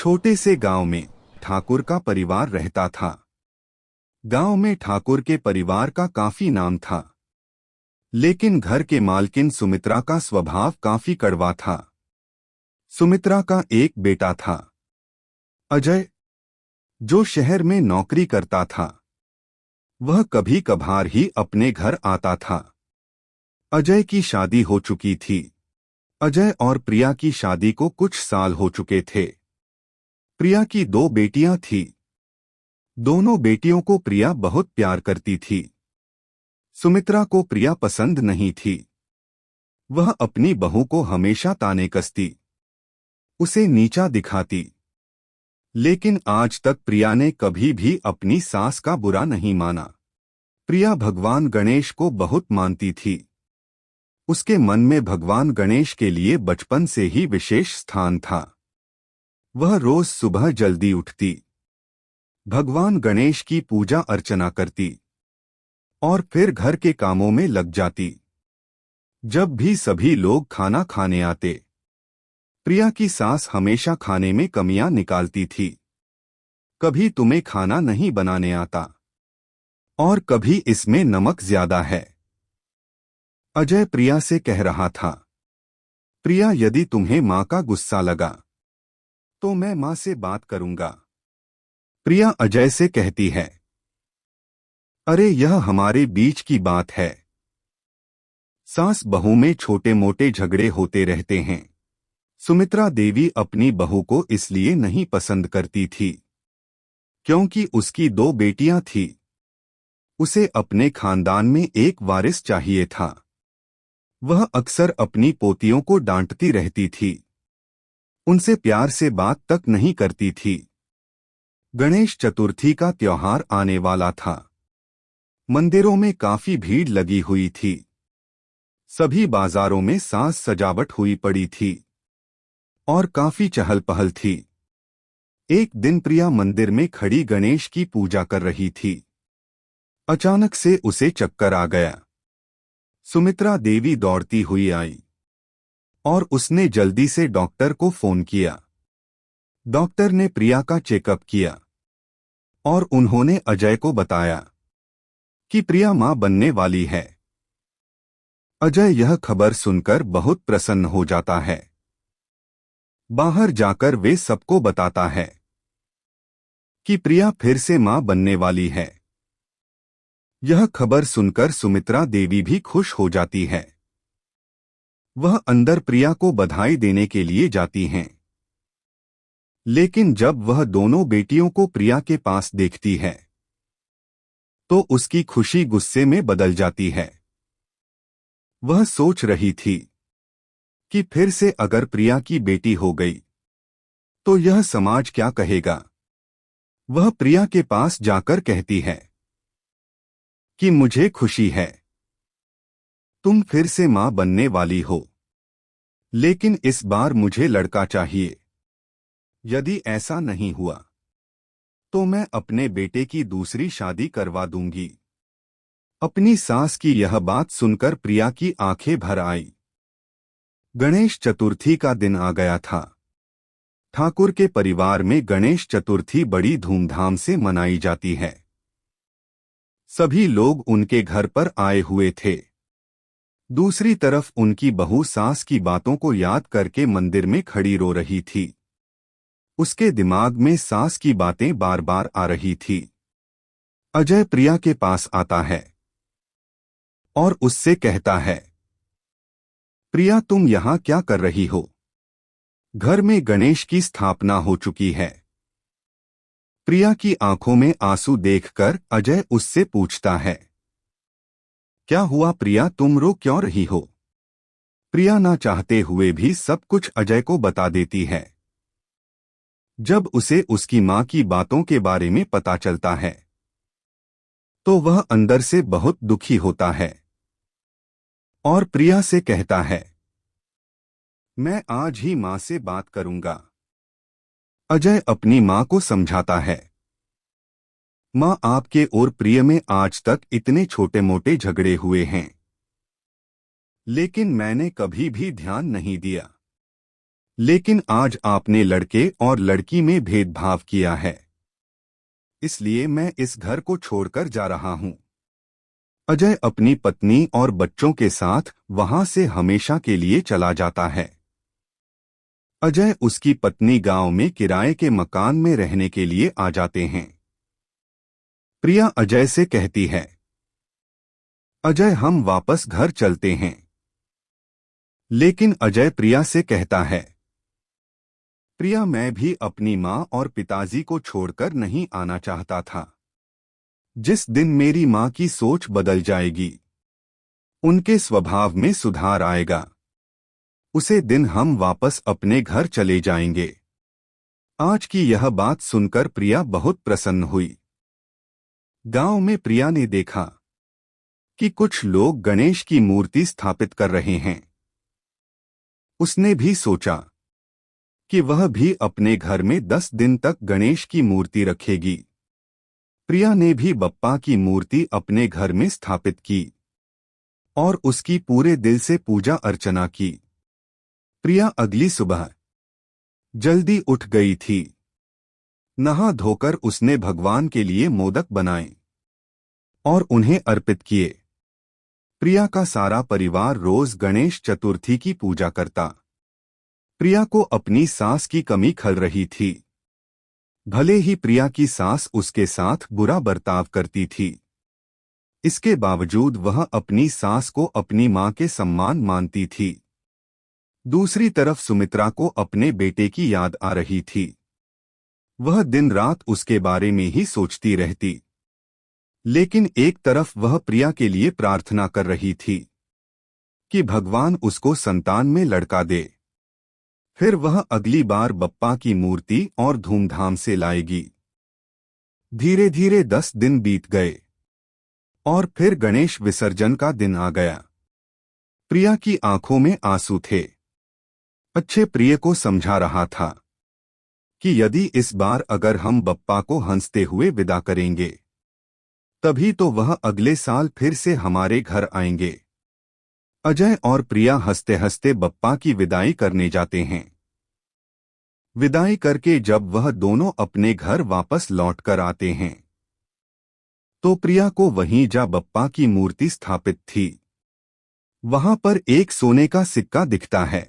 छोटे से गांव में ठाकुर का परिवार रहता था। गांव में ठाकुर के परिवार का काफी नाम था, लेकिन घर के मालकिन सुमित्रा का स्वभाव काफी कड़वा था। सुमित्रा का एक बेटा था, अजय, जो शहर में नौकरी करता था। वह कभी कभार ही अपने घर आता था। अजय की शादी हो चुकी थी। अजय और प्रिया की शादी को कुछ साल हो चुके थे। प्रिया की दो बेटियां थीं। दोनों बेटियों को प्रिया बहुत प्यार करती थी। सुमित्रा को प्रिया पसंद नहीं थी। वह अपनी बहू को हमेशा ताने कसती, उसे नीचा दिखाती। लेकिन आज तक प्रिया ने कभी भी अपनी सास का बुरा नहीं माना। प्रिया भगवान गणेश को बहुत मानती थी। उसके मन में भगवान गणेश के लिए बचपन से ही विशेष स्थान था। वह रोज सुबह जल्दी उठती, भगवान गणेश की पूजा अर्चना करती और फिर घर के कामों में लग जाती। जब भी सभी लोग खाना खाने आते, प्रिया की सास हमेशा खाने में कमियां निकालती थी। कभी तुम्हें खाना नहीं बनाने आता, और कभी इसमें नमक ज्यादा है। अजय प्रिया से कह रहा था, प्रिया, यदि तुम्हें माँ का गुस्सा लगा तो मैं माँ से बात करूंगा। प्रिया अजय से कहती है, अरे यह हमारे बीच की बात है। सास बहू में छोटे मोटे झगड़े होते रहते हैं। सुमित्रा देवी अपनी बहू को इसलिए नहीं पसंद करती थी क्योंकि उसकी दो बेटियां थीं। उसे अपने खानदान में एक वारिस चाहिए था। वह अक्सर अपनी पोतियों को डांटती रहती थी, उनसे प्यार से बात तक नहीं करती थी। गणेश चतुर्थी का त्योहार आने वाला था। मंदिरों में काफी भीड़ लगी हुई थी। सभी बाजारों में साज सजावट हुई पड़ी थी और काफी चहल पहल थी। एक दिन प्रिया मंदिर में खड़ी गणेश की पूजा कर रही थी। अचानक से उसे चक्कर आ गया। सुमित्रा देवी दौड़ती हुई आई और उसने जल्दी से डॉक्टर को फोन किया। डॉक्टर ने प्रिया का चेकअप किया और उन्होंने अजय को बताया कि प्रिया मां बनने वाली है। अजय यह खबर सुनकर बहुत प्रसन्न हो जाता है। बाहर जाकर वे सबको बताता है कि प्रिया फिर से मां बनने वाली है। यह खबर सुनकर सुमित्रा देवी भी खुश हो जाती है। वह अंदर प्रिया को बधाई देने के लिए जाती हैं। लेकिन जब वह दोनों बेटियों को प्रिया के पास देखती है तो उसकी खुशी गुस्से में बदल जाती है। वह सोच रही थी कि फिर से अगर प्रिया की बेटी हो गई तो यह समाज क्या कहेगा। वह प्रिया के पास जाकर कहती है कि मुझे खुशी है, तुम फिर से मां बनने वाली हो, लेकिन इस बार मुझे लड़का चाहिए। यदि ऐसा नहीं हुआ तो मैं अपने बेटे की दूसरी शादी करवा दूंगी। अपनी सास की यह बात सुनकर प्रिया की आंखें भर आई। गणेश चतुर्थी का दिन आ गया था। ठाकुर के परिवार में गणेश चतुर्थी बड़ी धूमधाम से मनाई जाती है। सभी लोग उनके घर पर आए हुए थे। दूसरी तरफ उनकी बहू सास की बातों को याद करके मंदिर में खड़ी रो रही थी। उसके दिमाग में सास की बातें बार बार आ रही थी। अजय प्रिया के पास आता है और उससे कहता है, प्रिया, तुम यहां क्या कर रही हो? घर में गणेश की स्थापना हो चुकी है। प्रिया की आंखों में आंसू देखकर अजय उससे पूछता है, क्या हुआ प्रिया, तुम रो क्यों रही हो? प्रिया ना चाहते हुए भी सब कुछ अजय को बता देती है। जब उसे उसकी मां की बातों के बारे में पता चलता है तो वह अंदर से बहुत दुखी होता है और प्रिया से कहता है, मैं आज ही मां से बात करूंगा। अजय अपनी मां को समझाता है, मां, आपके और प्रिय में आज तक इतने छोटे मोटे झगड़े हुए हैं, लेकिन मैंने कभी भी ध्यान नहीं दिया। लेकिन आज आपने लड़के और लड़की में भेदभाव किया है, इसलिए मैं इस घर को छोड़कर जा रहा हूं। अजय अपनी पत्नी और बच्चों के साथ वहां से हमेशा के लिए चला जाता है। अजय उसकी पत्नी गांव में किराए के मकान में रहने के लिए आ जाते हैं। प्रिया अजय से कहती है, अजय हम वापस घर चलते हैं। लेकिन अजय प्रिया से कहता है, प्रिया मैं भी अपनी माँ और पिताजी को छोड़कर नहीं आना चाहता था। जिस दिन मेरी माँ की सोच बदल जाएगी, उनके स्वभाव में सुधार आएगा, उसे दिन हम वापस अपने घर चले जाएंगे। आज की यह बात सुनकर प्रिया बहुत प्रसन्न हुई। गांव में प्रिया ने देखा कि कुछ लोग गणेश की मूर्ति स्थापित कर रहे हैं। उसने भी सोचा कि वह भी अपने घर में 10 दिन तक गणेश की मूर्ति रखेगी। प्रिया ने भी बप्पा की मूर्ति अपने घर में स्थापित की और उसकी पूरे दिल से पूजा अर्चना की। प्रिया अगली सुबह जल्दी उठ गई थी। नहा धोकर उसने भगवान के लिए मोदक बनाए और उन्हें अर्पित किए। प्रिया का सारा परिवार रोज गणेश चतुर्थी की पूजा करता। प्रिया को अपनी सास की कमी खल रही थी। भले ही प्रिया की सास उसके साथ बुरा बर्ताव करती थी, इसके बावजूद वह अपनी सास को अपनी मां के सम्मान मानती थी। दूसरी तरफ सुमित्रा को अपने बेटे की याद आ रही थी। वह दिन रात उसके बारे में ही सोचती रहती। लेकिन एक तरफ वह प्रिया के लिए प्रार्थना कर रही थी कि भगवान उसको संतान में लड़का दे। फिर वह अगली बार बप्पा की मूर्ति और धूमधाम से लाएगी। धीरे धीरे 10 दिन बीत गए और फिर गणेश विसर्जन का दिन आ गया। प्रिया की आंखों में आंसू थे। अच्छे प्रिय को समझा रहा था कि यदि इस बार अगर हम बप्पा को हंसते हुए विदा करेंगे, तभी तो वह अगले साल फिर से हमारे घर आएंगे। अजय और प्रिया हंसते हंसते बप्पा की विदाई करने जाते हैं। विदाई करके जब वह दोनों अपने घर वापस लौटकर आते हैं, तो प्रिया को वहीं जा बप्पा की मूर्ति स्थापित थी। वहां पर एक सोने का सिक्का दिखता है।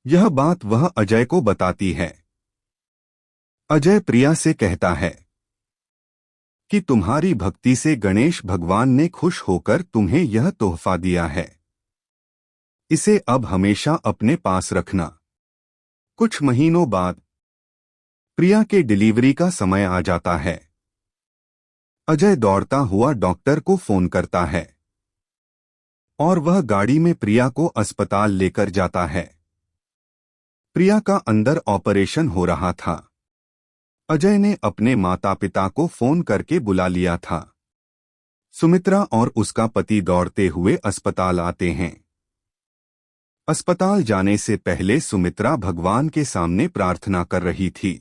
यह बात वह अजय को बताती है। अजय प्रिया से कहता है कि तुम्हारी भक्ति से गणेश भगवान ने खुश होकर तुम्हें यह तोहफा दिया है। इसे अब हमेशा अपने पास रखना। कुछ महीनों बाद प्रिया के डिलीवरी का समय आ जाता है। अजय दौड़ता हुआ डॉक्टर को फोन करता है और वह गाड़ी में प्रिया को अस्पताल लेकर जाता है। प्रिया का अंदर ऑपरेशन हो रहा था। अजय ने अपने माता पिता को फोन करके बुला लिया था। सुमित्रा और उसका पति दौड़ते हुए अस्पताल आते हैं। अस्पताल जाने से पहले सुमित्रा भगवान के सामने प्रार्थना कर रही थी।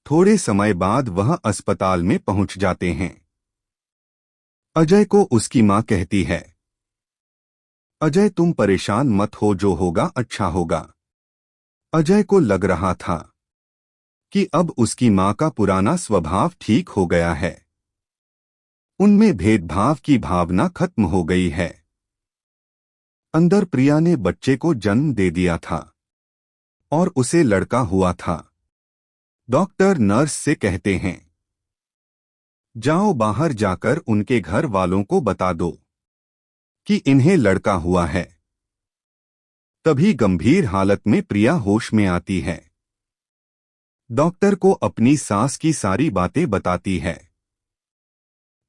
थोड़े समय बाद वह अस्पताल में पहुंच जाते हैं। अजय को उसकी मां कहती है, अजय तुम परेशान मत हो, जो होगा अच्छा होगा। अजय को लग रहा था कि अब उसकी मां का पुराना स्वभाव ठीक हो गया है। उनमें भेदभाव की भावना खत्म हो गई है। अंदर प्रिया ने बच्चे को जन्म दे दिया था और उसे लड़का हुआ था। डॉक्टर नर्स से कहते हैं, जाओ बाहर जाकर उनके घर वालों को बता दो कि इन्हें लड़का हुआ है। तभी गंभीर हालत में प्रिया होश में आती है। डॉक्टर को अपनी सास की सारी बातें बताती है।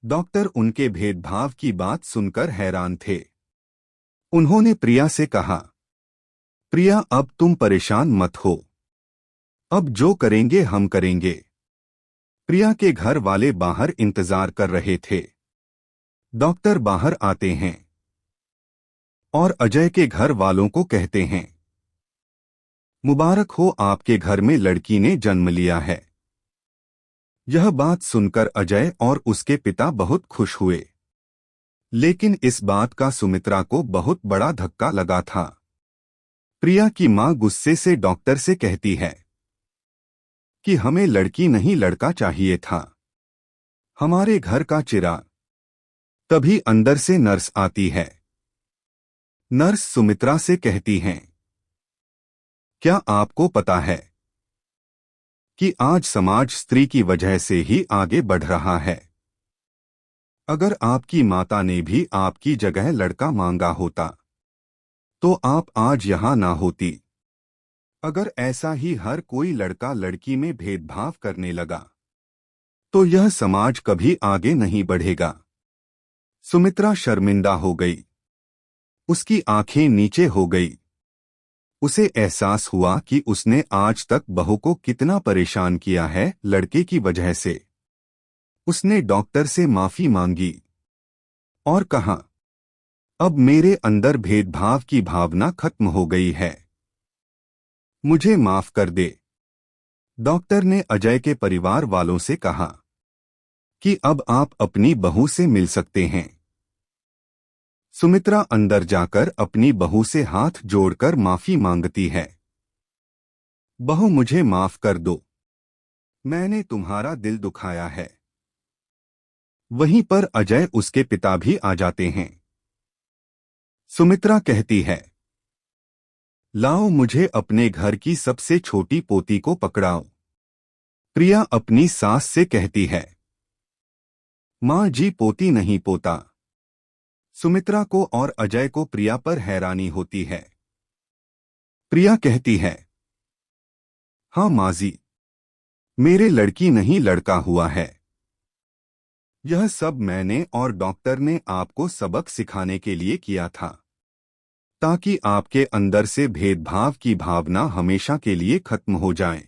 डॉक्टर उनके भेदभाव की बात सुनकर हैरान थे। उन्होंने प्रिया से कहा, प्रिया अब तुम परेशान मत हो, अब जो करेंगे हम करेंगे। प्रिया के घर वाले बाहर इंतजार कर रहे थे। डॉक्टर बाहर आते हैं और अजय के घर वालों को कहते हैं, मुबारक हो, आपके घर में लड़की ने जन्म लिया है। यह बात सुनकर अजय और उसके पिता बहुत खुश हुए। लेकिन इस बात का सुमित्रा को बहुत बड़ा धक्का लगा था। प्रिया की मां गुस्से से डॉक्टर से कहती है कि हमें लड़की नहीं लड़का चाहिए था, हमारे घर का चिराग। तभी अंदर से नर्स आती है। नर्स सुमित्रा से कहती हैं, क्या आपको पता है कि आज समाज स्त्री की वजह से ही आगे बढ़ रहा है। अगर आपकी माता ने भी आपकी जगह लड़का मांगा होता तो आप आज यहां ना होती। अगर ऐसा ही हर कोई लड़का लड़की में भेदभाव करने लगा तो यह समाज कभी आगे नहीं बढ़ेगा। सुमित्रा शर्मिंदा हो गई। उसकी आंखें नीचे हो गई। उसे एहसास हुआ कि उसने आज तक बहू को कितना परेशान किया है लड़के की वजह से। उसने डॉक्टर से माफी मांगी और कहा, अब मेरे अंदर भेदभाव की भावना खत्म हो गई है, मुझे माफ कर दे। डॉक्टर ने अजय के परिवार वालों से कहा कि अब आप अपनी बहू से मिल सकते हैं। सुमित्रा अंदर जाकर अपनी बहू से हाथ जोड़कर माफी मांगती है। बहू, मुझे माफ कर दो, मैंने तुम्हारा दिल दुखाया है। वहीं पर अजय उसके पिता भी आ जाते हैं। सुमित्रा कहती है, लाओ मुझे अपने घर की सबसे छोटी पोती को पकड़ाओ। प्रिया अपनी सास से कहती है, मां जी, पोती नहीं पोता। सुमित्रा को और अजय को प्रिया पर हैरानी होती है। प्रिया कहती है, हाँ मां जी, मेरे लड़की नहीं लड़का हुआ है। यह सब मैंने और डॉक्टर ने आपको सबक सिखाने के लिए किया था, ताकि आपके अंदर से भेदभाव की भावना हमेशा के लिए खत्म हो जाए।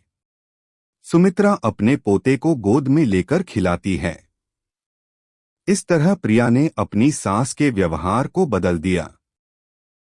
सुमित्रा अपने पोते को गोद में लेकर खिलाती है। इस तरह प्रिया ने अपनी सास के व्यवहार को बदल दिया।